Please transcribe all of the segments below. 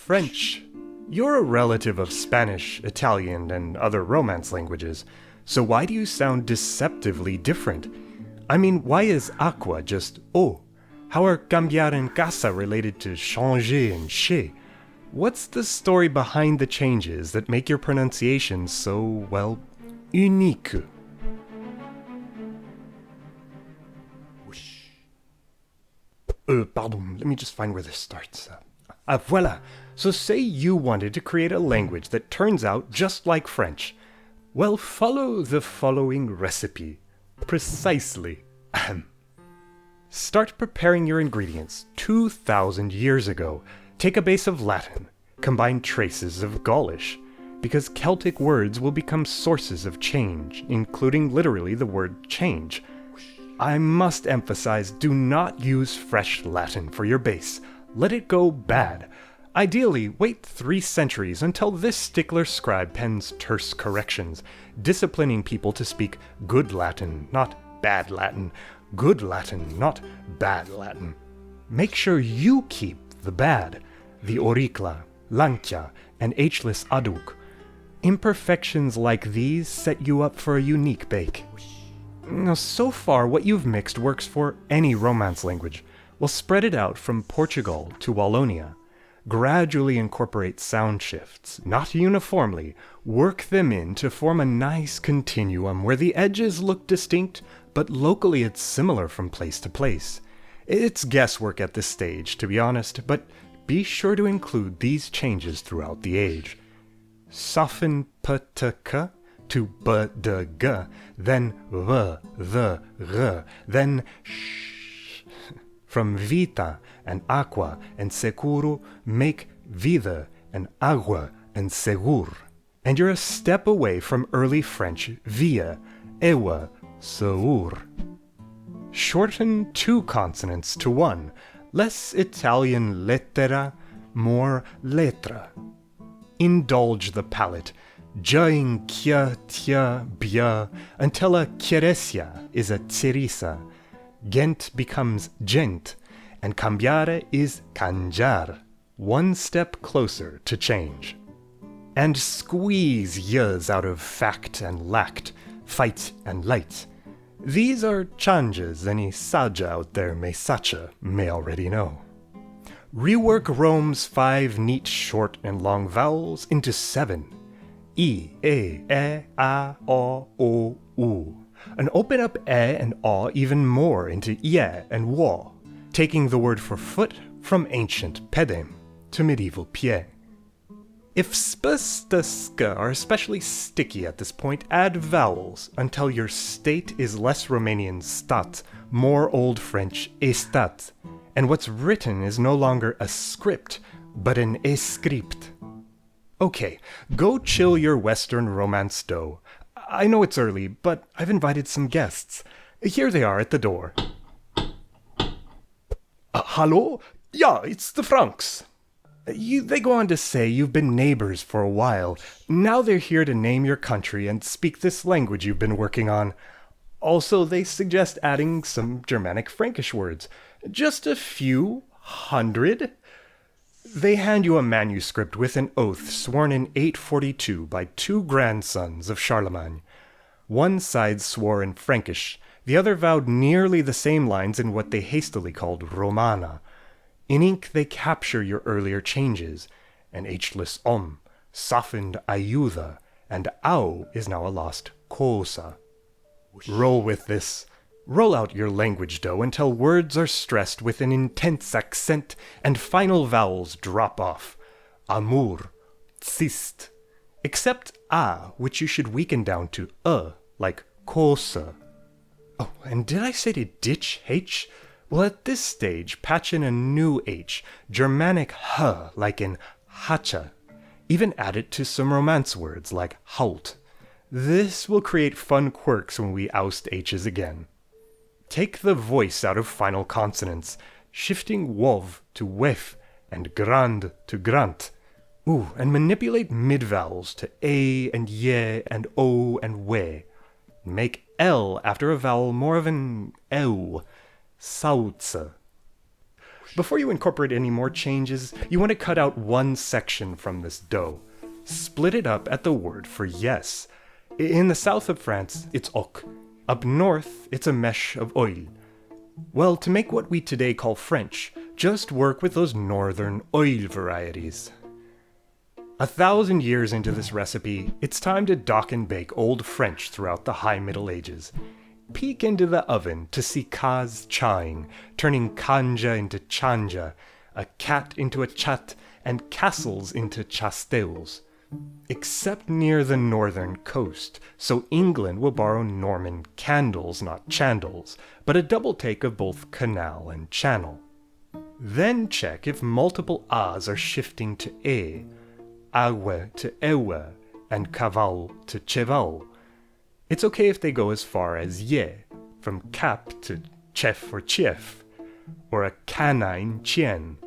French. You're a relative of Spanish, Italian, and other Romance languages, so why do you sound deceptively different? I mean, why is aqua just eau? How are cambiar en casa related to changer and chez? What's the story behind the changes that make your pronunciation so, well, unique? Pardon, let me just find where this starts. Voilà. So say you wanted to create a language that turns out just like French. Well, follow the following recipe. Precisely. Start preparing your ingredients 2,000 years ago. Take a base of Latin. Combine traces of Gaulish. Because Celtic words will become sources of change, including literally the word change. I must emphasize, do not use fresh Latin for your base. Let it go bad. Ideally, wait 3 centuries until this stickler scribe pens terse corrections, disciplining people to speak good Latin, not bad Latin. Good Latin, not bad Latin. Make sure you keep the bad, the auricla, lancia, and H-less aduc. Imperfections like these set you up for a unique bake. Now, so far, what you've mixed works for any Romance language. We'll spread it out from Portugal to Wallonia. Gradually incorporate sound shifts, not uniformly. Work them in to form a nice continuum where the edges look distinct, but locally it's similar from place to place. It's guesswork at this stage, to be honest, but be sure to include these changes throughout the age. Soften p-t-k to b-d-g, then v-the-r, then sh. From vita and aqua and securo, make vida and agua and segur. And you're a step away from early French via, ewa, seur. Shorten 2 consonants to 1, less Italian lettera, more letra. Indulge the palate, jaing kya, tia, bia, until a chiaresia is a cerisa. Gent becomes gent, and cambiare is canjar, 1 step closer to change. And squeeze y's out of fact and lact, fight and light. These are changes any saja out there may already know. Rework Rome's 5 neat short and long vowels into 7. I, e, a, o, u. And open up e and a even more into ie and wa, taking the word for foot from ancient pedem to medieval pie. If sp, st, sk are especially sticky at this point, add vowels until your state is less Romanian stat, more Old French estat, and what's written is no longer a script, but an escript. Okay, go chill your Western Romance dough. I know it's early, but I've invited some guests. Here they are at the door. Hallo? Ja, it's the Franks. They go on to say you've been neighbors for a while. Now they're here to name your country and speak this language you've been working on. Also, they suggest adding some Germanic Frankish words. Just a few hundred. They hand you a manuscript with an oath sworn in 842 by 2 grandsons of Charlemagne. One side swore in Frankish, the other vowed nearly the same lines in what they hastily called Romana. In ink they capture your earlier changes, and H-less softened ayuda, and au is now a lost cosa. Roll with this. Roll out your language dough until words are stressed with an intense accent and final vowels drop off. Amour, tsist. Except a, which you should weaken down to like cosa. Oh, and did I say to ditch h? Well, at this stage, patch in a new h, Germanic h, like in hacha. Even add it to some Romance words like halt. This will create fun quirks when we oust h's again. Take the voice out of final consonants, shifting wov to wef and grand to grant. Ooh, and manipulate mid-vowels to a and ye and o and we. Make L after a vowel more of an ew. Sautze. Before you incorporate any more changes, you want to cut out one section from this dough. Split it up at the word for yes. In the south of France, it's oc. Up north, it's a mesh of oil. Well, to make what we today call French, just work with those northern oil varieties. 1,000 years into this recipe, it's time to dock and bake Old French throughout the High Middle Ages. Peek into the oven to see Kaz chawing, turning kanja into chanja, a cat into a chat, and castles into chastels. Except near the northern coast, so England will borrow Norman candles, not chandles, but a double take of both canal and channel. Then check if multiple A's are shifting to E, agua to ewe, and caval to cheval. It's okay if they go as far as ye, from cap to chef or chief, or a canine chien.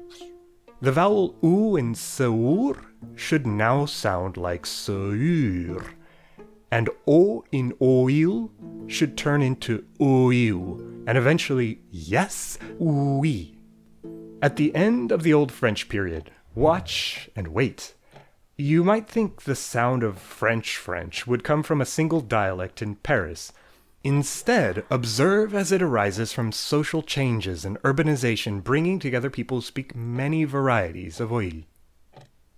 The vowel u in seur should now sound like seur, and o in oil should turn into oil, and eventually yes, oui. At the end of the Old French period, watch and wait. You might think the sound of French would come from a single dialect in Paris. Instead, observe as it arises from social changes and urbanization bringing together people who speak many varieties of oil.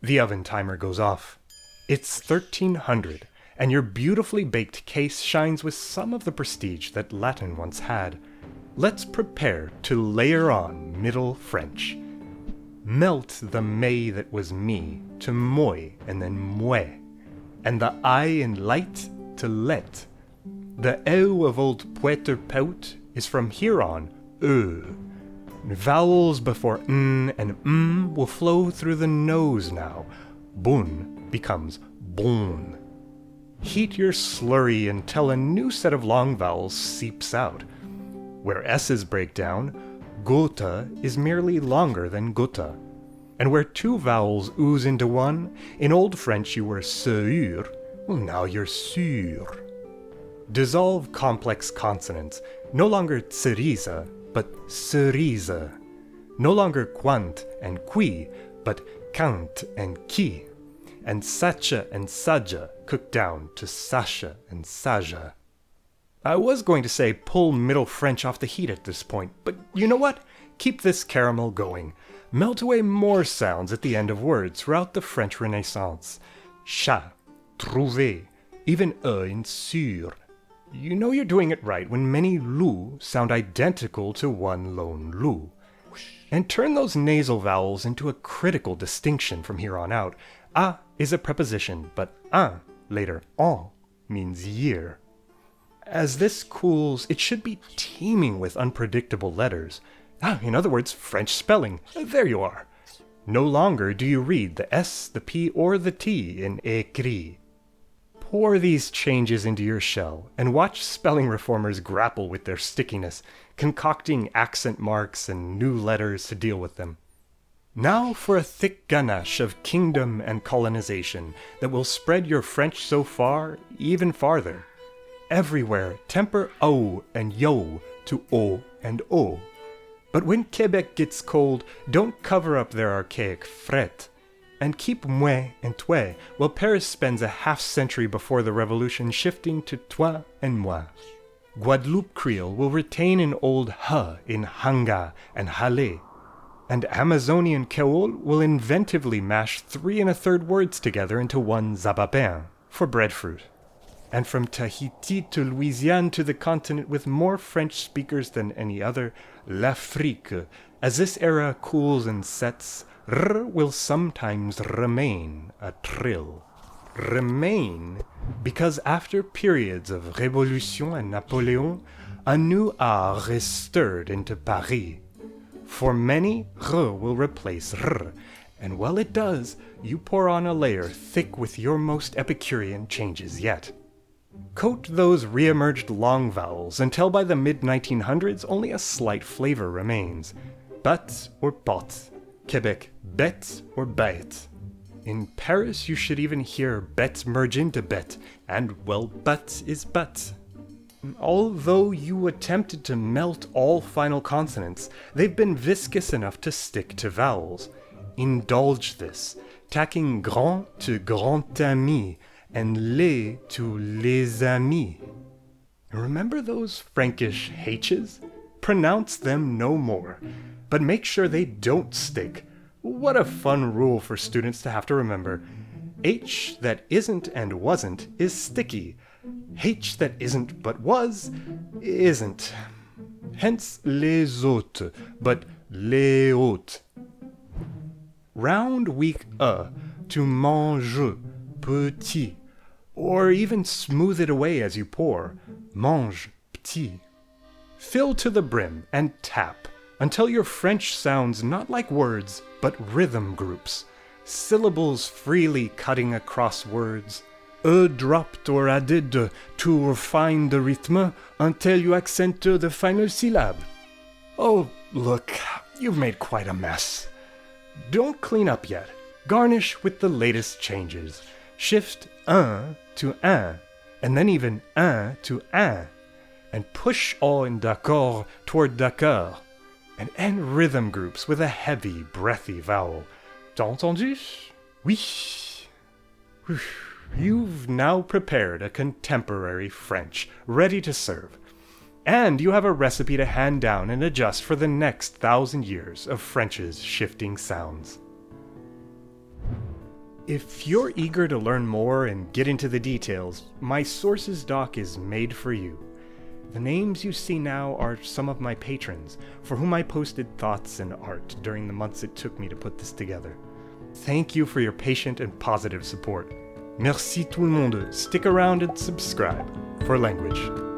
The oven timer goes off. It's 1300, and your beautifully baked case shines with some of the prestige that Latin once had. Let's prepare to layer on Middle French. Melt the may that was me to moi and then mouais, and the I in light to let. The eau of old Puerto Pout is from here on Vowels before n and will flow through the nose now. Bun becomes bon. Heat your slurry until a new set of long vowels seeps out. Where s's break down, gota is merely longer than gota. And where two vowels ooze into one, in Old French you were sûr, well now you're sûr. Dissolve complex consonants, no longer cerise, but cerise. No longer quant and qui, but quant and qui. And sacha and saja cook down to sasha and saja. I was going to say pull Middle French off the heat at this point, but you know what? Keep this caramel going. Melt away more sounds at the end of words throughout the French Renaissance. Chat, trouver, even in sur. You know you're doing it right when many lu sound identical to one lone lu. And turn those nasal vowels into a critical distinction from here on out. A is a preposition, but un, later en, means year. As this cools, it should be teeming with unpredictable letters. In other words, French spelling. There you are. No longer do you read the S, the P, or the T in écrit. Pour these changes into your shell and watch spelling reformers grapple with their stickiness, concocting accent marks and new letters to deal with them. Now for a thick ganache of kingdom and colonization that will spread your French so far, even farther. Everywhere, temper O and yo to O and O. But when Quebec gets cold, don't cover up their archaic fret. And keep moi and toi, while Paris spends a half-century before the Revolution shifting to toi and moi. Guadeloupe Creole will retain an old h in hanga and hale. And Amazonian Creole will inventively mash 3 1/3 words together into one zabapin for breadfruit. And from Tahiti to Louisiane to the continent with more French speakers than any other, l'Afrique, as this era cools and sets, r will sometimes remain a trill. Remain because after periods of Révolution and Napoleon, a new art is stirred into Paris. For many, r will replace r, and while it does, you pour on a layer thick with your most Epicurean changes yet. Coat those re-emerged long vowels until by the mid-1900s only a slight flavor remains. Bat or pot, Quebec bet or bête. In Paris you should even hear bet merge into bet, and well, but is but. Although you attempted to melt all final consonants, they've been viscous enough to stick to vowels. Indulge this, tacking grand to grand ami and les to les amis. Remember those Frankish H's? Pronounce them no more, but make sure they don't stick. What a fun rule for students to have to remember. H that isn't and wasn't is sticky. H that isn't but was isn't. Hence les autres, but les autres. Round weak to mange, petit, or even smooth it away as you pour. Mange, petit. Fill to the brim and tap until your French sounds not like words, but rhythm groups. Syllables freely cutting across words. Dropped or added to refine the rhythm until you accentue the final syllable. Oh, look, you've made quite a mess. Don't clean up yet. Garnish with the latest changes. Shift un to un, and then even un to un, and push all in d'accord toward d'accord, and end rhythm groups with a heavy, breathy vowel. T'as entendu? Oui. You've now prepared a contemporary French, ready to serve. And you have a recipe to hand down and adjust for the next 1,000 years of French's shifting sounds. If you're eager to learn more and get into the details, my sources doc is made for you. The names you see now are some of my patrons, for whom I posted thoughts and art during the months it took me to put this together. Thank you for your patient and positive support. Merci tout le monde. Stick around and subscribe for language.